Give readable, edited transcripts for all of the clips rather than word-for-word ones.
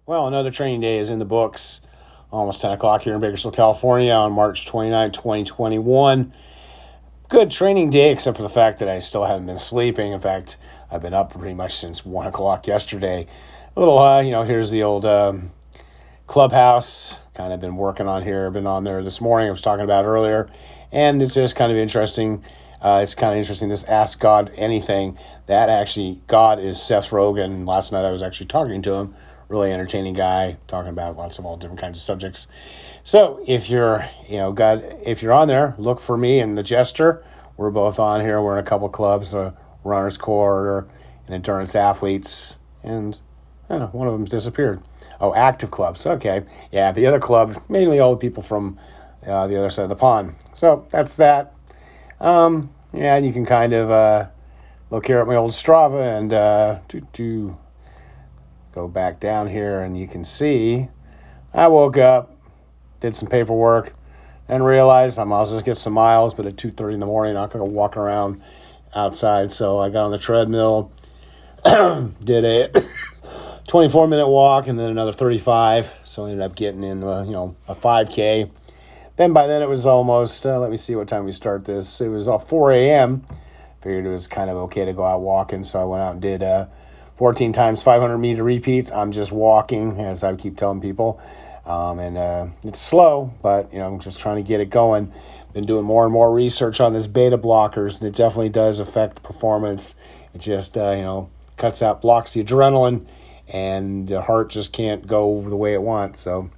Well, another training day is in the books. Almost 10 o'clock here in Bakersfield, California on March 29, 2021. Good training day, except for the fact that I still haven't been sleeping. In fact, I've been up pretty much since 1 o'clock yesterday. A little, here's the old clubhouse. Kind of been working on here. I've been on there this morning. I was talking about earlier. And it's just kind of interesting. It's kind of interesting, this Ask God Anything. That actually, God is Seth Rogen. Last night I was actually talking to him. Really entertaining guy, talking about lots of all different kinds of subjects. So if you're, if you're on there, look for me and the Jester. We're both on here. We're in a couple clubs, Runners Corps and Endurance Athletes, and one of them's disappeared. Oh, Active Clubs. Okay, yeah, the other club, mainly all the people from the other side of the pond. So that's that. And you can kind of look here at my old Strava and go back down here, and you can see I woke up, did some paperwork, and realized I might as well just get some miles, but at 2:30 in the morning, I'm not going to walk around outside. So I got on the treadmill, did a 24-minute walk, and then another 35. So I ended up getting in, a 5K. Then by then it was almost, let me see what time we start this. It was 4 a.m. Figured it was kind of okay to go out walking, so I went out and did 14 times 500-meter repeats. I'm just walking, as I keep telling people. And it's slow, but, I'm just trying to get it going. Been doing more and more research on this beta blockers, and it definitely does affect performance. It just, blocks the adrenaline, and the heart just can't go the way it wants. So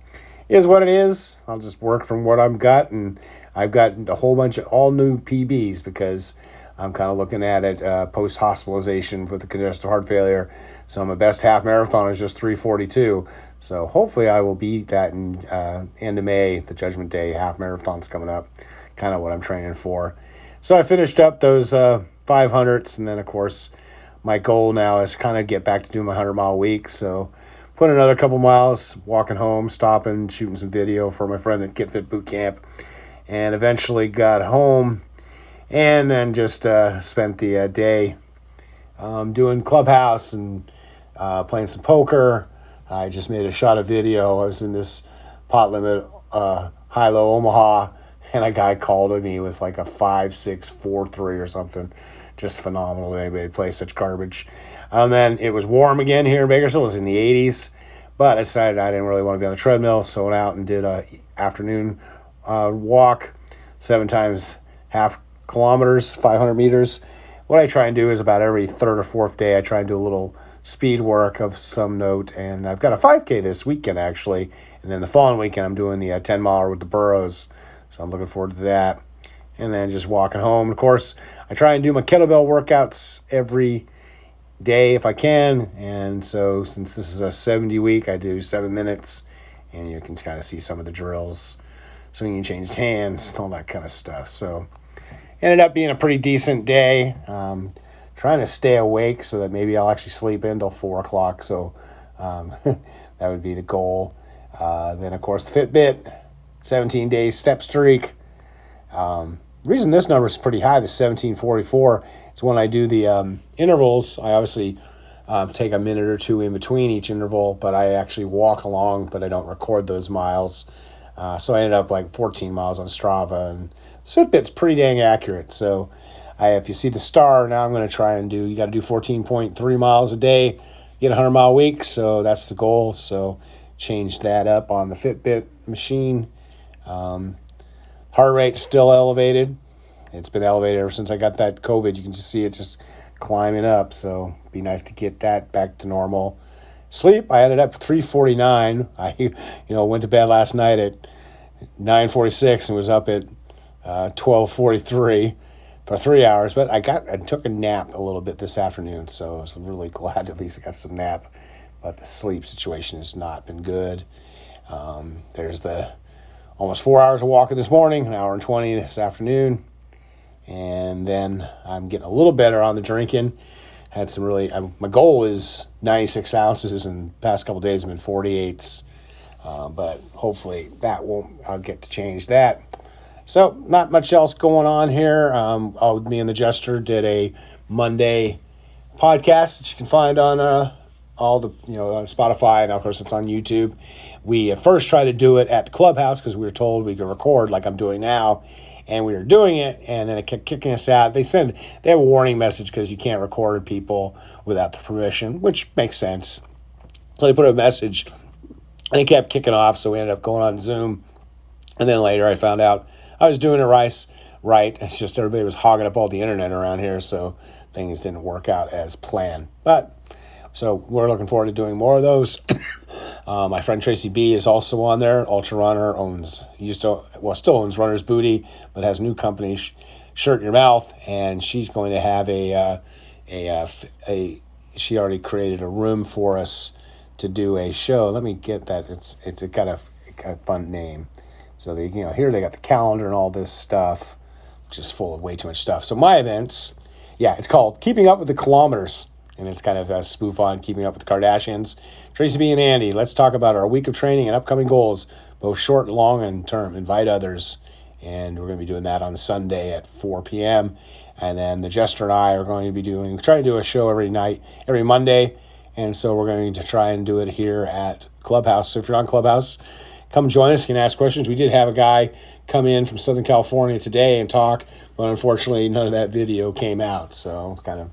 it is what it is. I'll just work from what I've got, and I've got a whole bunch of all new PBs because I'm kind of looking at it post-hospitalization with the congestive heart failure. So my best half marathon is just 3:42. So hopefully I will beat that in end of May, the Judgment Day half marathon's coming up. Kind of what I'm training for. So I finished up those 500s, and then of course my goal now is kind of get back to doing my 100-mile week. So put another couple miles, walking home, stopping, shooting some video for my friend at Get Fit Boot Camp, and eventually got home. And then just spent the day doing Clubhouse and playing some poker. I just made a shot of video. I was in this pot limit, high-low Omaha, and a guy called me with like a 5-6, 4-3 or something. Just phenomenal that anybody plays such garbage. And then it was warm again here in Bakersfield. It was in the 80s. But I decided I didn't really want to be on the treadmill, so I went out and did a afternoon walk, 7 times half kilometers, 500 meters. What I try and do is about every third or fourth day, I try and do a little speed work of some note. And I've got a 5K this weekend, actually. And then the following weekend, I'm doing the 10-miler with the burros. So I'm looking forward to that. And then just walking home. Of course, I try and do my kettlebell workouts every day if I can. And so since this is a 70 week, I do 7 minutes. And you can kind of see some of the drills. Swinging, changed hands, all that kind of stuff. So ended up being a pretty decent day. Trying to stay awake so that maybe I'll actually sleep in till 4 o'clock. So that would be the goal. Then, of course, the Fitbit, 17-day step streak. The reason this number is pretty high, the 1744, is when I do the intervals. I obviously take a minute or two in between each interval, but I actually walk along, but I don't record those miles. So I ended up like 14 miles on Strava, and Fitbit's pretty dang accurate. So if you see the star, now I'm going to try and you got to do 14.3 miles a day, get a 100-mile week. So that's the goal. So change that up on the Fitbit machine. Heart rate's still elevated. It's been elevated ever since I got that COVID. You can just see it just climbing up. So it'd be nice to get that back to normal. Sleep, I ended up 3:49. I went to bed last night at 9:46 and was up at 12:43 for 3 hours. But I took a nap a little bit this afternoon, so I was really glad at least I got some nap. But the sleep situation has not been good. There's the almost 4 hours of walking this morning, 1 hour and 20 this afternoon. And then I'm getting a little better on the drinking. Had some my goal is 96 ounces, and the past couple of days have been 48s. But hopefully I'll get to change that. So not much else going on here. Me and the Jester did a Monday podcast that you can find on all the, on Spotify, and of course it's on YouTube. We at first tried to do it at the clubhouse because we were told we could record like I'm doing now, and we were doing it, and then it kept kicking us out. They have a warning message because you can't record people without the permission, which makes sense. So they put a message, and it kept kicking off, so we ended up going on Zoom. And then later I found out I was doing it right. It's just everybody was hogging up all the internet around here, so things didn't work out as planned. But so we're looking forward to doing more of those. My friend Tracy B is also on there. Ultra Runner still owns Runner's Booty, but has a new company, Shirt in Your Mouth, and she's going to have she already created a room for us to do a show. Let me get that. It's got a fun name. So here they got the calendar and all this stuff, just full of way too much stuff. So my events, it's called Keeping Up with the Kilometers, and it's kind of a spoof on Keeping Up with the Kardashians. Tracy B and Andy, let's talk about our week of training and upcoming goals, both short and long and term. Invite others, and we're going to be doing that on Sunday at 4 p.m. And then the Jester and I are going to be trying to do a show every Monday, and so we're going to try and do it here at Clubhouse. So if you're on Clubhouse, come join us. You can ask questions. We did have a guy come in from Southern California today and talk, but unfortunately none of that video came out, so it kind of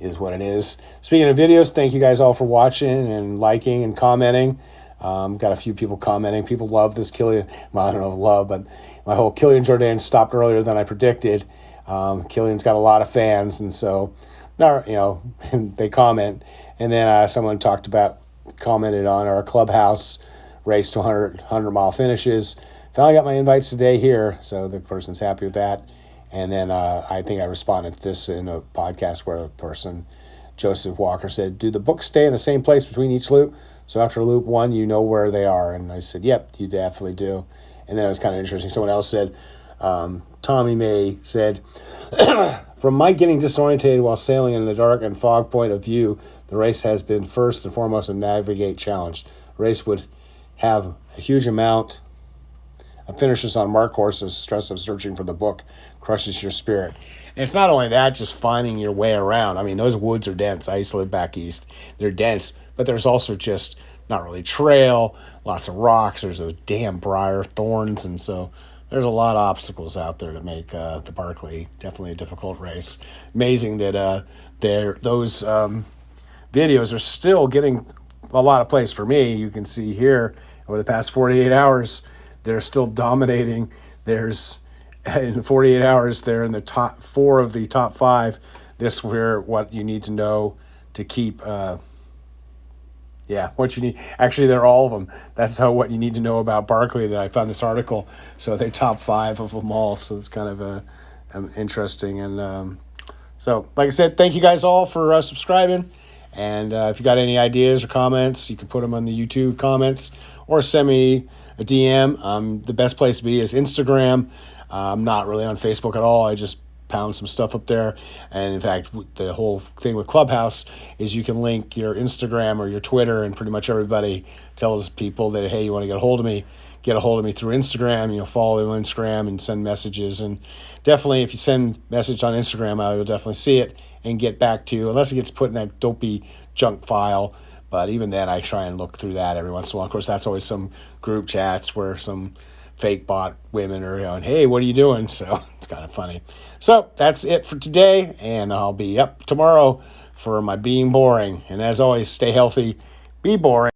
is what it is. Speaking of videos, thank you guys all for watching and liking and commenting. Got a few people commenting. People love this Killian. Well, I don't know if love, but my whole Killian Jordan stopped earlier than I predicted. Killian's got a lot of fans, and so they comment. And then someone commented on our Clubhouse race to 100-mile finishes. Finally got my invites today here, so the person's happy with that. And then I think I responded to this in a podcast where a person, Joseph Walker, said, do the books stay in the same place between each loop? So after loop 1, you know where they are. And I said, yep, you definitely do. And then it was kind of interesting. Someone else said, Tommy May said, from my getting disorientated while sailing in the dark and fog point of view, the race has been first and foremost a navigate challenge. The race would have a huge amount of finishes on marked courses. Stress of searching for the book crushes your spirit. And it's not only that, just finding your way around. I mean, those woods are dense. I used to live back east. They're dense, but there's also just not really trail, lots of rocks. There's those damn briar thorns, and so there's a lot of obstacles out there to make the Barkley definitely a difficult race. Amazing that those videos are still getting a lot of plays for me. You can see here over the past 48 hours, they're still dominating. In 48 hours, they're in the top 4 of the top 5. This where what you need to know to keep. What you need. Actually, they're all of them. That's what you need to know about Barkley. That I found this article. So they top 5 of them all. So it's kind of interesting. And so, like I said, thank you guys all for subscribing. And if you got any ideas or comments, you can put them on the YouTube comments or send me a DM. The best place to be is Instagram. I'm not really on Facebook at all. I just pound some stuff up there. And in fact, the whole thing with Clubhouse is you can link your Instagram or your Twitter, and pretty much everybody tells people that, hey, you want to get a hold of me through Instagram. Follow me on Instagram and send messages. And definitely, if you send message on Instagram, I will definitely see it and get back to you, unless it gets put in that dopey junk file. But even then, I try and look through that every once in a while. Of course, that's always some group chats where some fake bot women are going, hey, what are you doing? So it's kind of funny. So that's it for today, and I'll be up tomorrow for my Being Boring. And as always, stay healthy, be boring.